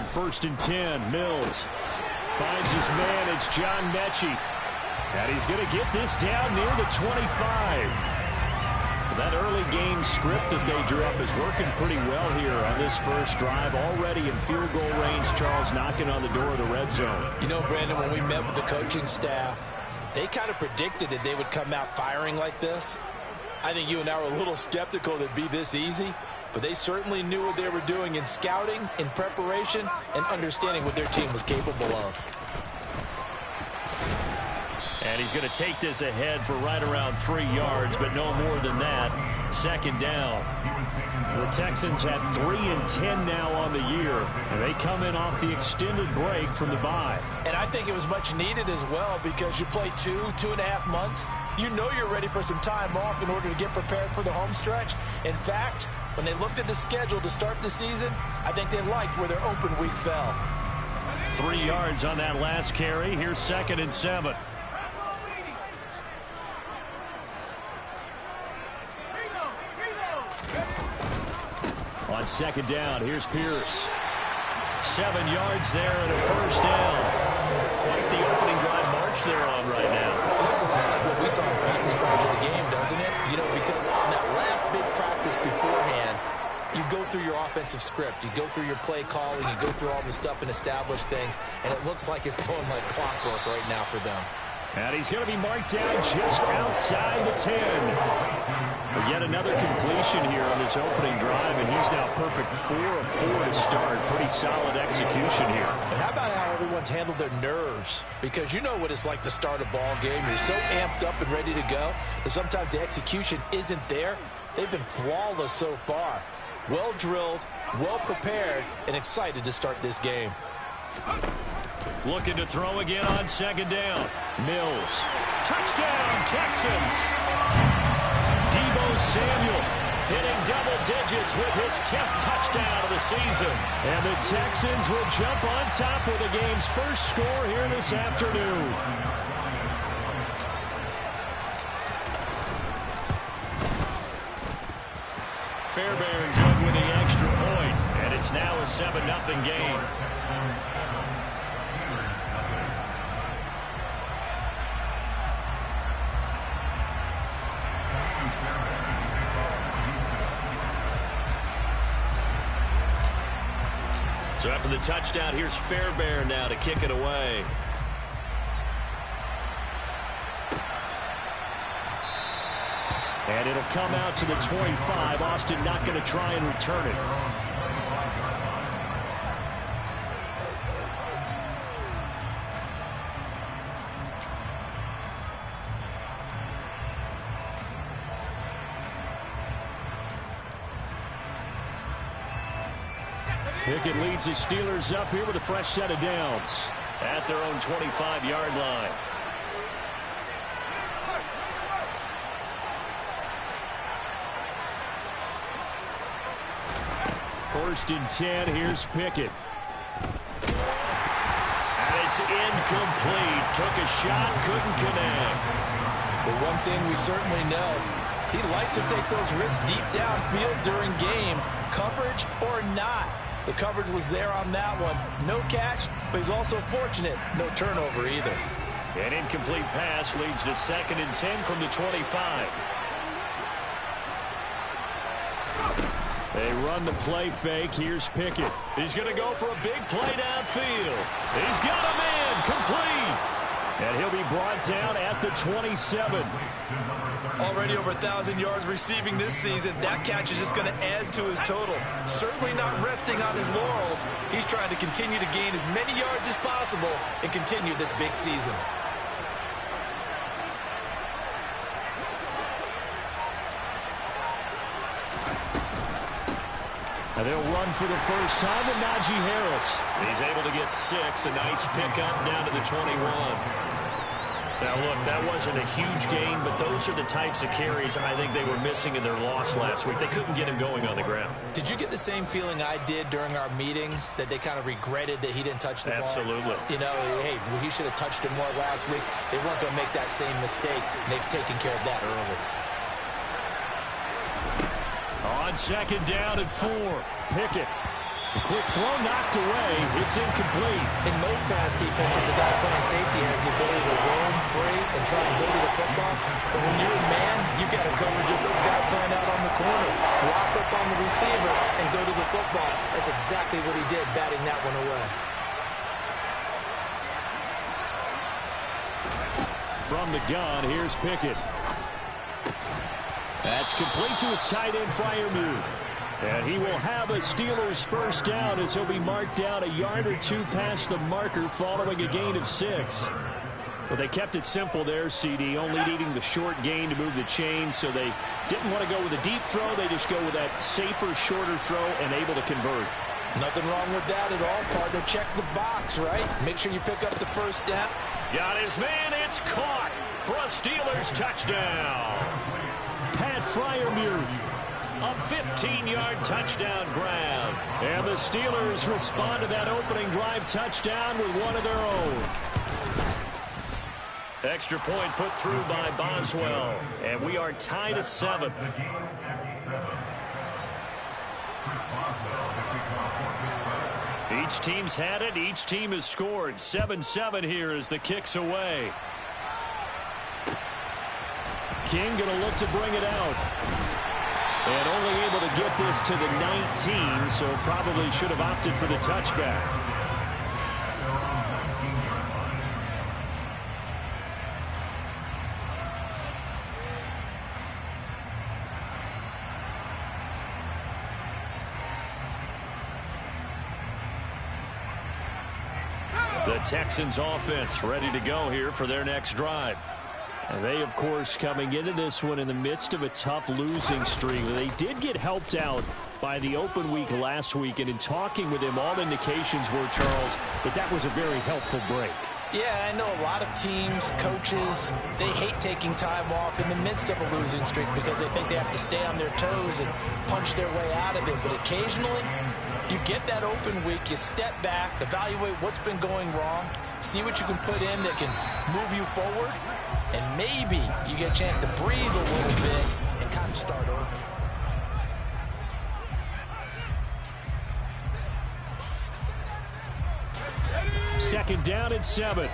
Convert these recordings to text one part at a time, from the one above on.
On 1st and 10, Mills finds his man. It's John Mechie. And he's going to get this down near the 25. That early game script that they drew up is working pretty well here on this first drive. Already in field goal range, Charles knocking on the door of the red zone. You know, Brandon, when we met with the coaching staff, they kind of predicted that they would come out firing like this. I think you and I were a little skeptical that it'd be this easy, but they certainly knew what they were doing in scouting, in preparation, and understanding what their team was capable of. And he's going to take this ahead for right around 3 yards, but no more than that. 2nd down. The Texans have 3 and 10 now on the year, and they come in off the extended break from the bye. And I think it was much needed as well because you play 2.5 months. You know you're ready for some time off in order to get prepared for the home stretch. In fact, when they looked at the schedule to start the season, I think they liked where their open week fell. 3 yards on that last carry. Here's 2nd and 7. On 2nd down, here's Pierce. 7 yards there and a 1st down. Quite the opening drive march they're on right now. It looks a lot like what we saw in practice prior to the game, doesn't it? You know, because on that last big practice beforehand, you go through your offensive script. You go through your play calling. You go through all the stuff and establish things. And it looks like it's going like clockwork right now for them. And he's going to be marked down just outside the 10. But yet another completion here on this opening drive, and he's now perfect 4 of 4 to start. Pretty solid execution here. And how about how everyone's handled their nerves? Because you know what it's like to start a ball game. You're so amped up and ready to go that sometimes the execution isn't there. They've been flawless so far. Well drilled, well prepared, and excited to start this game. Looking to throw again on 2nd down. Mills. Touchdown, Texans. Deebo Samuel hitting double digits with his 10th touchdown of the season. And the Texans will jump on top with the game's first score here this afternoon. Fairbairn good with the extra point, and it's now a 7-0 game. So after the touchdown, here's Fairbairn now to kick it away. And it'll come out to the 25. Austin not going to try and return it. Pickett leads the Steelers up here with a fresh set of downs at their own 25-yard line. First and 10, here's Pickett. And it's incomplete. Took a shot, couldn't connect. But one thing we certainly know, he likes to take those risks deep downfield during games, coverage or not. The coverage was there on that one. No catch, but he's also fortunate. No turnover either. An incomplete pass leads to 2nd and 10 from the 25. They run the play fake. Here's Pickett. He's going to go for a big play downfield. He's got a man complete. And he'll be brought down at the 27. Already over 1,000 yards receiving this season. That catch is just going to add to his total. Certainly not resting on his laurels. He's trying to continue to gain as many yards as possible and continue this big season. And they'll run for the first time with Najee Harris. He's able to get 6. A nice pickup down to the 21. Now, look, that wasn't a huge gain, but those are the types of carries I think they were missing in their loss last week. They couldn't get him going on the ground. Did you get the same feeling I did during our meetings, that they kind of regretted that he didn't touch the ball? Absolutely. You know, hey, he should have touched it more last week. They weren't going to make that same mistake, and they've taken care of that early. On 2nd down and 4, Pickett. A quick throw knocked away. It's incomplete. In most pass defenses, the guy playing safety has the ability to roam free and try and go to the football. But when you're a man, you've got to cover just like a guy playing out on the corner. Lock up on the receiver and go to the football. That's exactly what he did, batting that one away. From the gun, here's Pickett. That's complete to his tight end, Freiermuth. And he will have a Steelers first down as he'll be marked down a yard or two past the marker following a gain of 6. But they kept it simple there, CD, only needing the short gain to move the chains, so they didn't want to go with a deep throw. They just go with that safer, shorter throw and able to convert. Nothing wrong with that at all, partner. Check the box, right? Make sure you pick up the first down. Got his man. It's caught for a Steelers touchdown. Pat Freiermuth. A 15-yard touchdown grab. And the Steelers respond to that opening drive touchdown with one of their own. Extra point put through by Boswell. And we are tied at 7. Each team's had it. Each team has scored. 7-7 here as the kick's away. King going to look to bring it out. And only able to get this to the 19, so probably should have opted for the touchback. The Texans offense ready to go here for their next drive. And they, of course, coming into this one in the midst of a tough losing streak. They did get helped out by the open week last week, and in talking with him, all indications were, Charles, that was a very helpful break. Yeah, I know a lot of teams, coaches, they hate taking time off in the midst of a losing streak because they think they have to stay on their toes and punch their way out of it. But occasionally, you get that open week, you step back, evaluate what's been going wrong, see what you can put in that can move you forward, and maybe you get a chance to breathe a little bit and kind of start over. Second down and 7.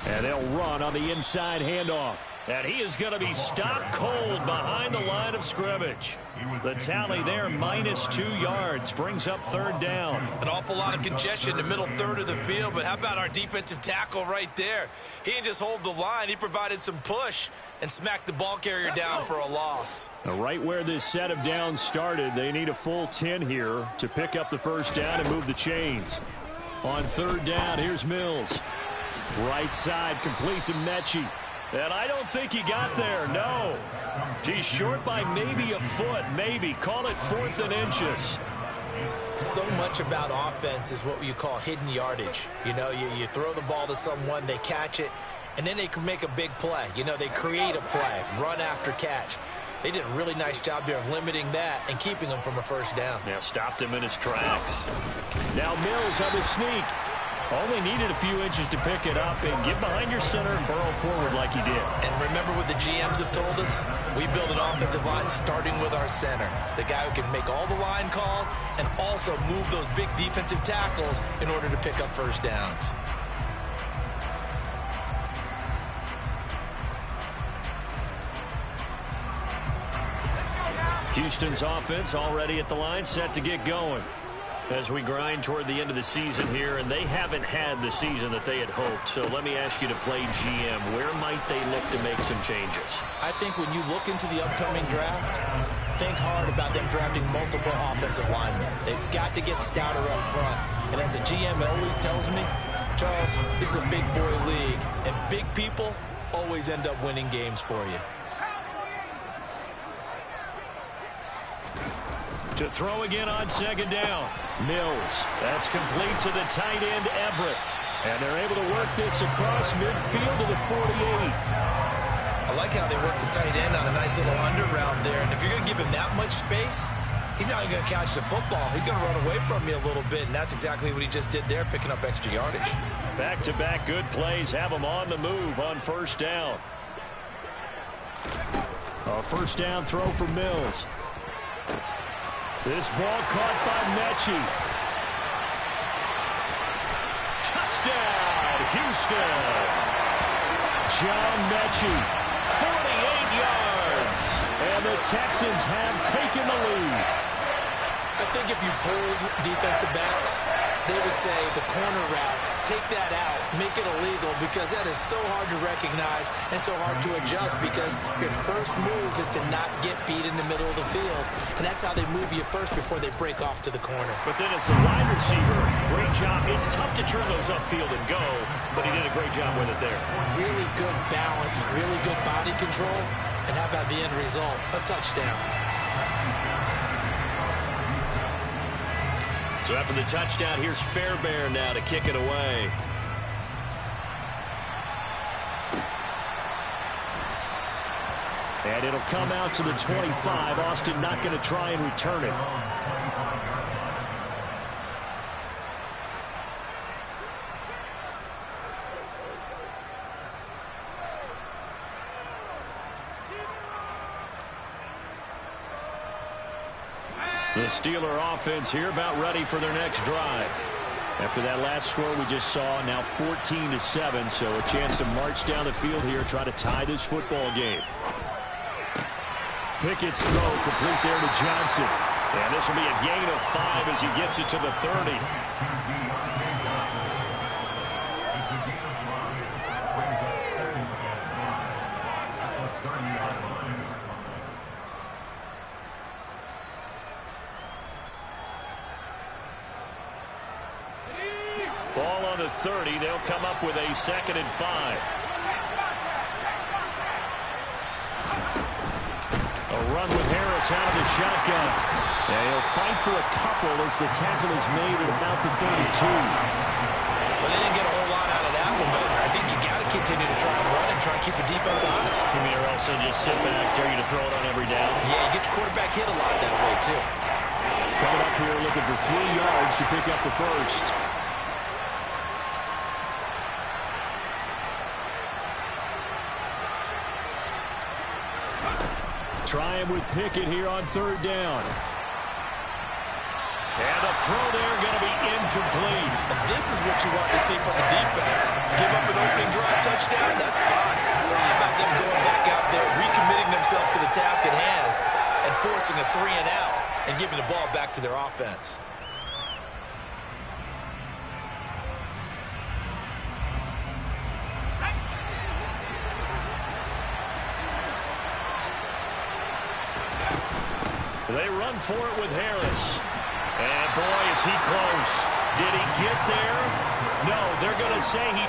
And they'll run on the inside handoff. And he is going to be stopped cold behind the line of scrimmage. The tally there, -2 yards, brings up third down. An awful lot of congestion in the middle third of the field, but how about our defensive tackle right there? He didn't just hold the line, he provided some push and smacked the ball carrier down for a loss. Now, right where this set of downs started, they need a full 10 here to pick up the first down and move the chains. On third down, here's Mills. Right side, complete to Mechie. And I don't think he got there, no. He's short by maybe a foot, maybe. Call it 4th and inches. So much about offense is what you call hidden yardage. You know, you throw the ball to someone, they catch it, and then they can make a big play. You know, they create a play, run after catch. They did a really nice job there of limiting that and keeping him from a first down. Now stopped him in his tracks. Now Mills on the sneak. Only needed a few inches to pick it up and get behind your center and burrow forward like he did. And remember what the GMs have told us? We build an offensive line starting with our center. The guy who can make all the line calls and also move those big defensive tackles in order to pick up first downs. Houston's offense already at the line, set to get going. As we grind toward the end of the season here, and they haven't had the season that they had hoped. So let me ask you to play GM. Where might they look to make some changes? I think when you look into the upcoming draft, think hard about them drafting multiple offensive linemen. They've got to get stouter up front. And as a GM always tells me, Charles, this is a big boy league, and big people always end up winning games for you. To throw again on second down. Mills. That's complete to the tight end, Everett. And they're able to work this across midfield to the 48. I like how they work the tight end on a nice little under route there. And if you're going to give him that much space, he's not going to catch the football. He's going to run away from me a little bit, and that's exactly what he just did there, picking up extra yardage. Back-to-back good plays have him on the move on first down. A first down throw for Mills. This ball caught by Mechie. Touchdown, Houston. John Mechie, 48 yards. And the Texans have taken the lead. I think if you polled defensive backs, they would say the corner route, take that out, make it illegal, because that is so hard to recognize and so hard to adjust, because your first move is to not get beat in the middle of the field. And that's how they move you first before they break off to the corner. But then as the wide receiver, great job. It's tough to turn those upfield and go, but he did a great job with it there. Really good balance, really good body control. And how about the end result? A touchdown. So after the touchdown, here's Fairbairn now to kick it away. And it'll come out to the 25. Austin not going to try and return it. The Steeler offense here about ready for their next drive. After that last score we just saw, now 14-7, so a chance to march down the field here, try to tie this football game. Pickett's throw complete there to Johnson. And this will be a gain of 5 as he gets it to the 30. Ball on the 30. They'll come up with a 2nd and 5. A run with Harris out of the shotgun. And he'll fight for a couple as the tackle is made at about the 32. Well, they didn't get a whole lot out of that one, but I think you got to continue to try and run and try and keep the defense honest. You mean, or else they'll just sit back, dare you to throw it on every down? Yeah, you get your quarterback hit a lot that way, too. Coming up here looking for 3 yards to pick up the first. Trying with Pickett here on 3rd down. And the throw there going to be incomplete. And this is what you want to see from the defense. Give up an opening drive touchdown, that's fine. How about them going back out there, recommitting themselves to the task at hand, and forcing a 3 and out, and giving the ball back to their offense. They run for it with Harris. And boy, is he close. Did he get there? No, they're going to say he...